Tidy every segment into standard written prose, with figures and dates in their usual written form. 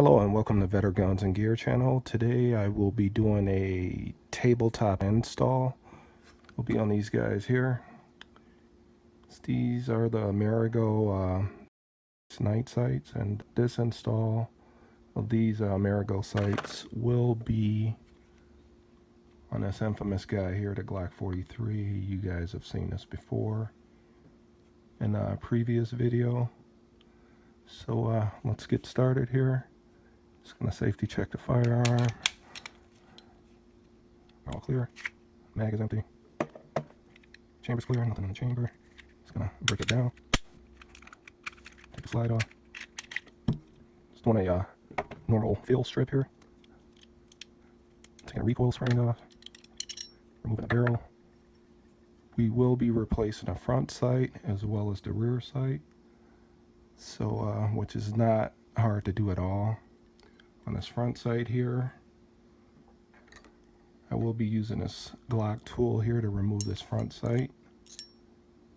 Hello and welcome to Vetter Guns and Gear channel. Today I will be doing a tabletop install. We'll be on these guys here. These are the Ameriglo night sights, and this install of these Ameriglo sights will be on this infamous guy here, the Glock-43. You guys have seen this before in a previous video. So let's get started here. Just gonna safety check the firearm. All clear. Mag is empty. Chamber's clear. Nothing in the chamber. Just gonna break it down. Take the slide off. Just doing a normal fill strip here. Taking a recoil spring off. Removing the barrel. We will be replacing a front sight as well as the rear sight. So, which is not hard to do at all. On this front sight here, I will be using this Glock tool here to remove this front sight.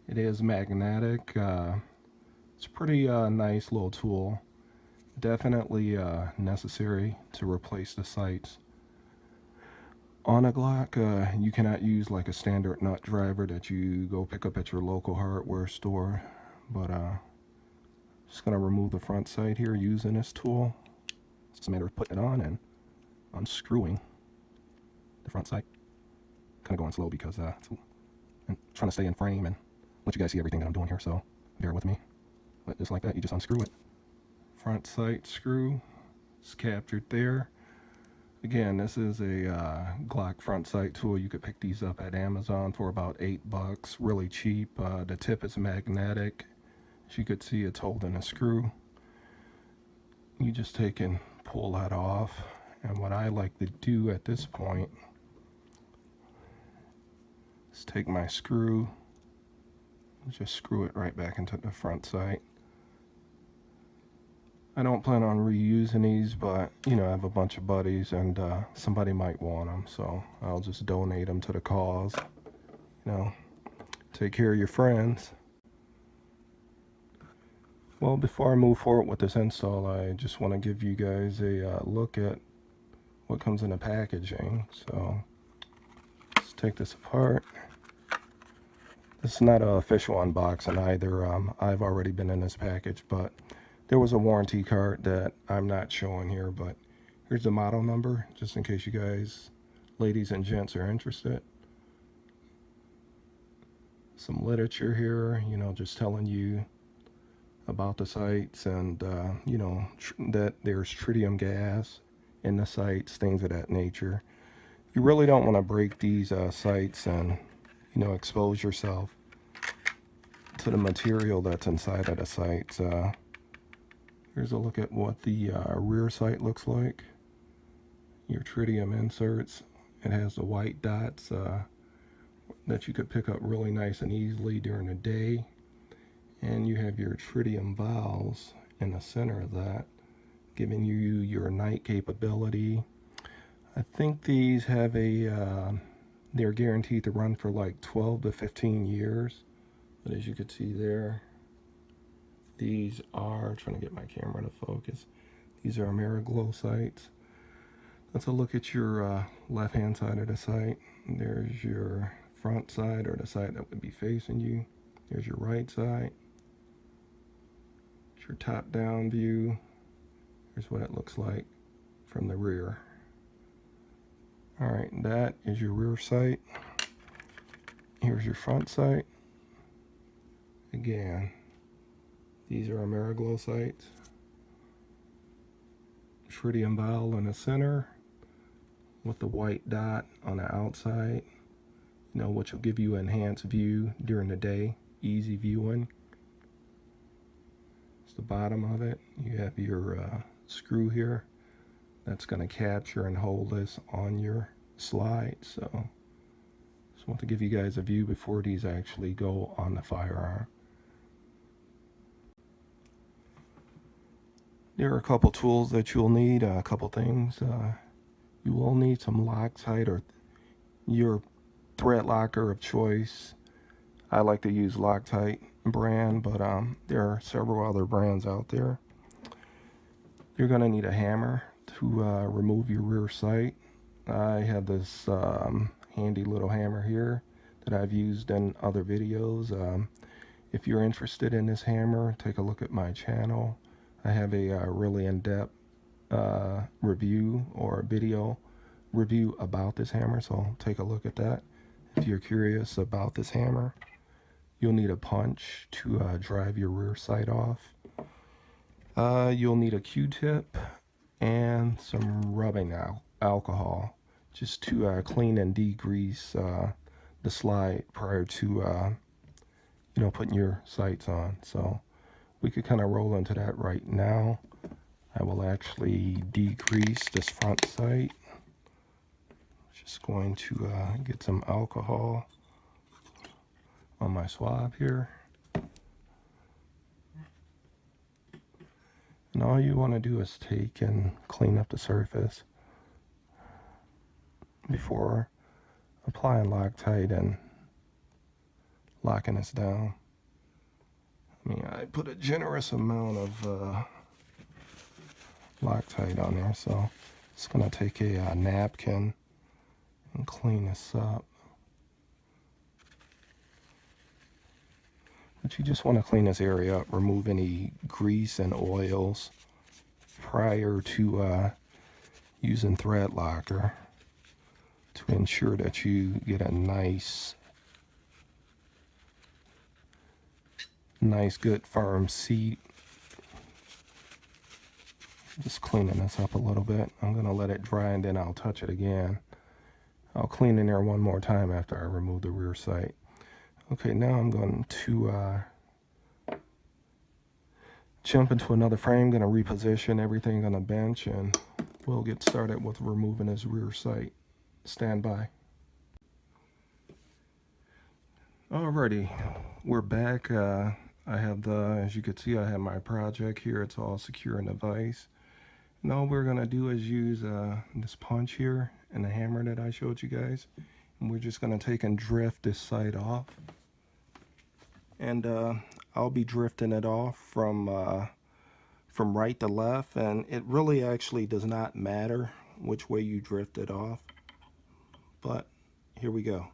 It is magnetic. It's a pretty nice little tool. Definitely necessary to replace the sights. On a Glock, you cannot use like a standard nut driver that you go pick up at your local hardware store. But just gonna remove the front sight here using this tool. It's a matter of putting it on and unscrewing the front sight. Kind of going slow because I'm trying to stay in frame and let you guys see everything that I'm doing here, so bear with me. But just like that, you just unscrew it. Front sight screw is captured there. Again, this is a Glock front sight tool. You could pick these up at Amazon for about $8, really cheap. The tip is magnetic. As you could see, it's holding a screw. You just take and pull that off, and what I like to do at this point is take my screw and just screw it right back into the front sight. I don't plan on reusing these, but you know, I have a bunch of buddies and somebody might want them, so I'll just donate them to the cause. You know, take care of your friends. Well, before I move forward with this install, I just want to give you guys a look at what comes in the packaging. So let's take this apart. This is not an official unboxing either. I've already been in this package, but there was a warranty card that I'm not showing here, but here's the model number, just in case you guys, ladies and gents, are interested. Some literature here, you know, just telling you about the sights, and you know, that there's tritium gas in the sights, things of that nature. You really don't want to break these sights and, you know, expose yourself to the material that's inside of the sights. Here's a look at what the rear sight looks like. Your tritium inserts. It has the white dots that you could pick up really nice and easily during the day. And you have your tritium valves in the center of that, giving you your night capability. I think these have they're guaranteed to run for like 12 to 15 years. But as you can see there, these are, trying to get my camera to focus, these are Ameriglo sights. Let's look at your left-hand side of the sight. There's your front side, or the side that would be facing you. There's your right side. Your top-down view. Here's what it looks like from the rear. Alright, that is your rear sight. Here's your front sight. Again, these are Ameriglo sights. Tritium valve in the center with the white dot on the outside, you know, which will give you enhanced view during the day, easy viewing. The bottom of it, you have your screw here that's going to capture and hold this on your slide. So just want to give you guys a view before these actually go on the firearm. There are a couple tools that you'll need, a couple things. You will need some Loctite or your thread locker of choice. I like to use Loctite brand, but there are several other brands out there. You're going to need a hammer to remove your rear sight. I have this handy little hammer here that I've used in other videos. If you're interested in this hammer, take a look at my channel. I have a really in-depth review or video review about this hammer, so take a look at that. If you're curious about this hammer, you'll need a punch to drive your rear sight off. You'll need a Q-tip and some rubbing alcohol just to clean and degrease the slide prior to putting your sights on. So we could kind of roll into that right now. I will actually degrease this front sight. Just going to get some alcohol on my swab here. And all you want to do is take and clean up the surface before applying Loctite and locking this down. I mean, I put a generous amount of Loctite on there, so it's going to take a napkin and clean this up. But you just want to clean this area up, remove any grease and oils prior to using thread locker to ensure that you get a nice good firm seat. Just cleaning this up a little bit. I'm going to let it dry and then I'll touch it again. I'll clean in there one more time after I remove the rear sight. Okay, now I'm going to jump into another frame. Going to reposition everything on the bench and we'll get started with removing his rear sight. Stand by. Alrighty, we're back. I have as you can see, I have my project here. It's all secure in the vise. And all we're gonna do is use this punch here and the hammer that I showed you guys. And we're just gonna take and drift this side off. And I'll be drifting it off from right to left. And it really actually does not matter which way you drift it off. But here we go.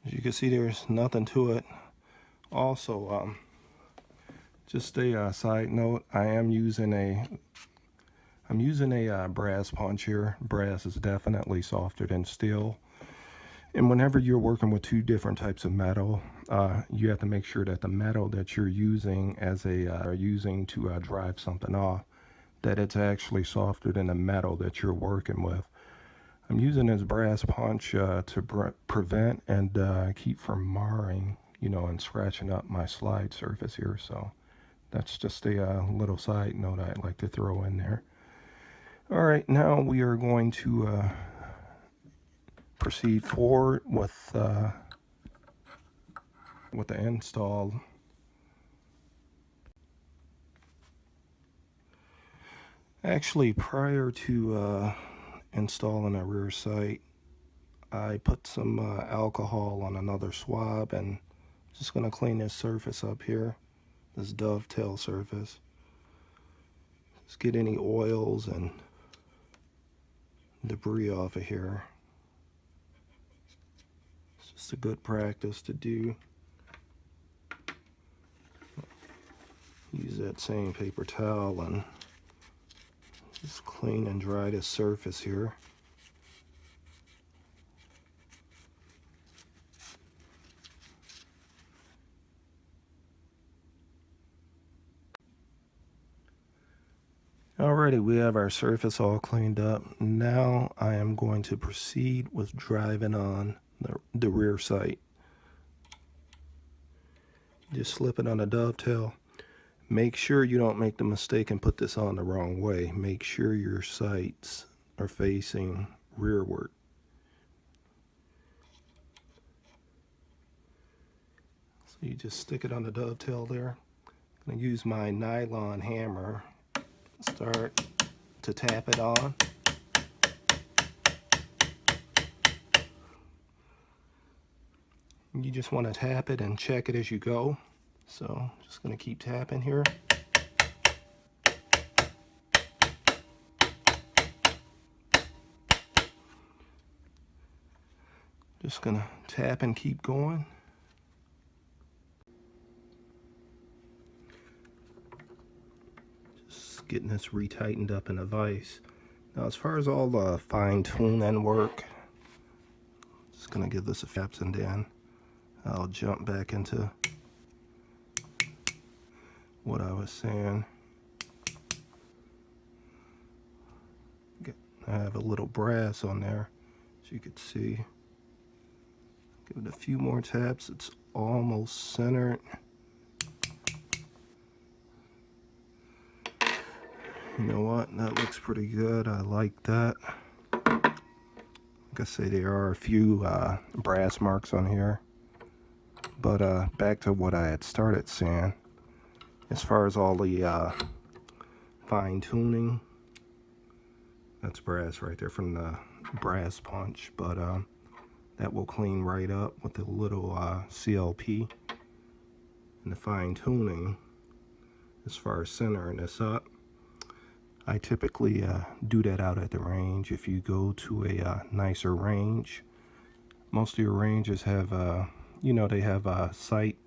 As you can see, there's nothing to it. Also, just a side note, I'm using a brass punch here. Brass is definitely softer than steel. And whenever you're working with two different types of metal, you have to make sure that the metal that you're using to drive something off, that it's actually softer than the metal that you're working with. I'm using this brass punch to prevent and keep from marring, and scratching up my slide surface here. So that's just a little side note I'd like to throw in there. All right, now we are going to proceed forward with the install. Actually, prior to installing a rear sight, I put some alcohol on another swab and just going to clean this surface up here, this dovetail surface. Just get any oils and debris off of here. It's just a good practice to do. Use that same paper towel and just clean and dry this surface here. Alrighty, we have our surface all cleaned up. Now I am going to proceed with driving on the rear sight. Just slip it on the dovetail. Make sure you don't make the mistake and put this on the wrong way. Make sure your sights are facing rearward. So you just stick it on the dovetail there. I'm gonna use my nylon hammer, start to tap it on. You just want to tap it and check it as you go. So just gonna keep tapping here. Just gonna tap and keep going. Just getting this retightened up in a vise. Now as far as all the fine tuning work, just gonna give this a steps, and then I'll jump back into what I was saying. I have a little brass on there, as you can see. Give it a few more taps. It's almost centered. You know what? That looks pretty good. I like that. Like I say, there are a few brass marks on here. But back to what I had started saying. As far as all the fine tuning, that's brass right there from the brass punch. But that will clean right up with the little CLP. And the fine tuning, as far as centering this up, I typically do that out at the range. If you go to a nicer range, most of your ranges have, you know, they have sight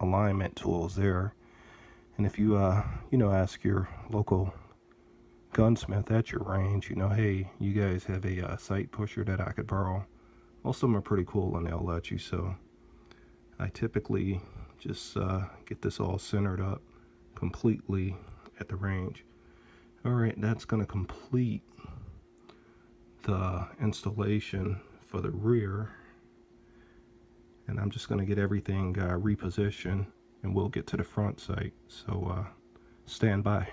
alignment tools there. And if you, you know, ask your local gunsmith at your range, you know, hey, you guys have a sight pusher that I could borrow. Most of them are pretty cool and they'll let you. So I typically just get this all centered up completely at the range. All right, that's going to complete the installation for the rear. And I'm just going to get everything repositioned, and we'll get to the front sight. So stand by.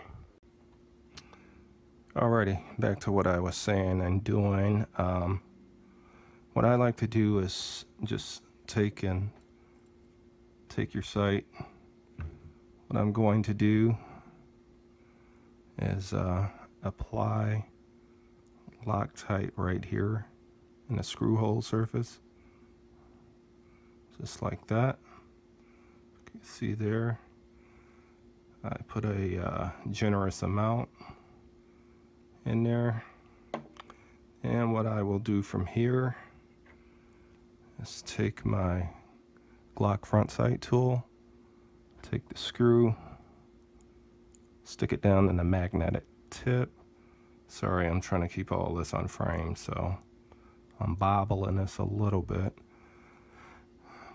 Alrighty, back to what I was saying and doing. What I like to do is just take your sight. What I'm going to do is apply Loctite right here in the screw hole surface, just like that. You can see there, I put a generous amount in there. And what I will do from here is take my Glock front sight tool, take the screw, stick it down in the magnetic tip. Sorry, I'm trying to keep all this on frame, so I'm bobbling this a little bit.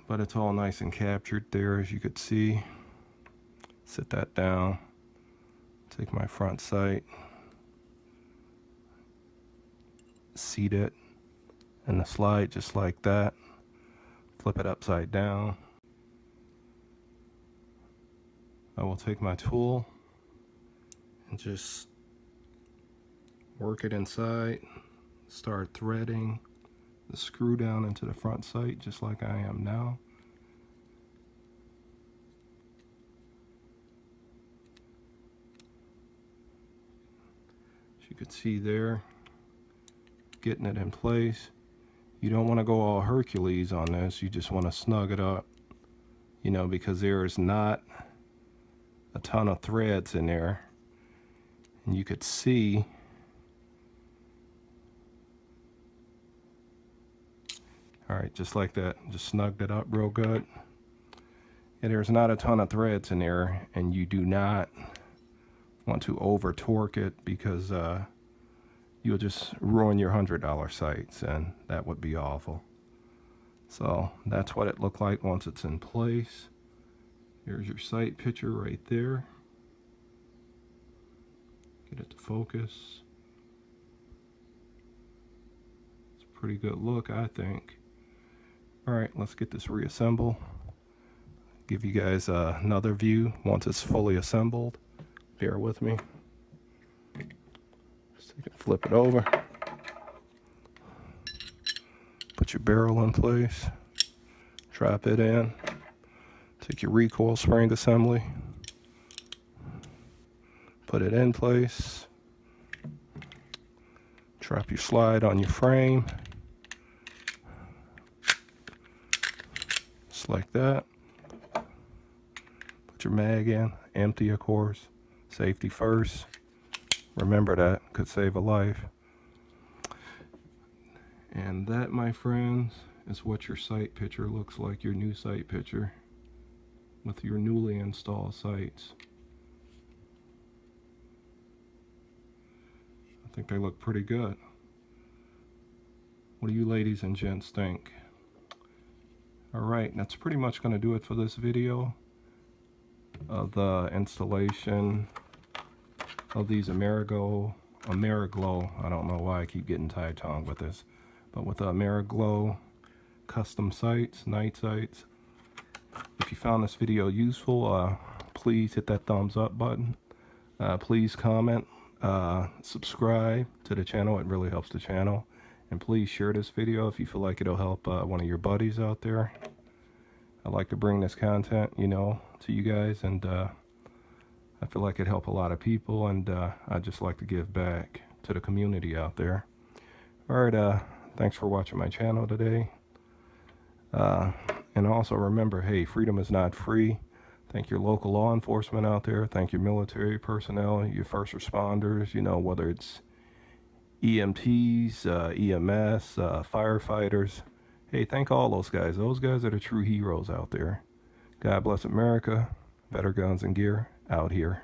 But it's all nice and captured there, as you could see. Sit that down, take my front sight, seat it in the slide just like that, flip it upside down. I will take my tool and just work it inside, start threading the screw down into the front sight just like I am now. As you can see there, getting it in place. You don't want to go all Hercules on this, you just want to snug it up, you know, because there is not a ton of threads in there. And you could see all right, just like that, just snugged it up real good. And there's not a ton of threads in there, and you do not want to over torque it, because you'll just ruin your $100 sights, and that would be awful. So that's what it looked like once it's in place. Here's your sight picture right there. Get it to focus. It's a pretty good look, I think. All right, let's get this reassembled. Give you guys another view once it's fully assembled. Bear with me. Just take it, flip it over. Put your barrel in place. Drop it in. Take your recoil spring assembly. Put it in place. Drop your slide on your frame. Just like that. Put your mag in. Empty, of course. Safety first. Remember that. Could save a life. And that, my friends, is what your sight picture looks like. Your new sight picture with your newly installed sights. I think they look pretty good. What do you ladies and gents think? Alright, that's pretty much going to do it for this video of the installation of these Ameriglo, I don't know why I keep getting tongue with this, but with the Ameriglo custom sights, night sights. If you found this video useful, please hit that thumbs up button. Please comment, subscribe to the channel. It really helps the channel. And please share this video if you feel like it'll help one of your buddies out there. I like to bring this content, you know, to you guys, and I feel like it helped a lot of people, and I just like to give back to the community out there. Alright, thanks for watching my channel today. And also remember, hey, freedom is not free. Thank your local law enforcement out there. Thank your military personnel, your first responders, you know, whether it's EMTs, EMS, firefighters. Hey, thank all those guys. Those guys are the true heroes out there. God bless America. Better guns and gear out here.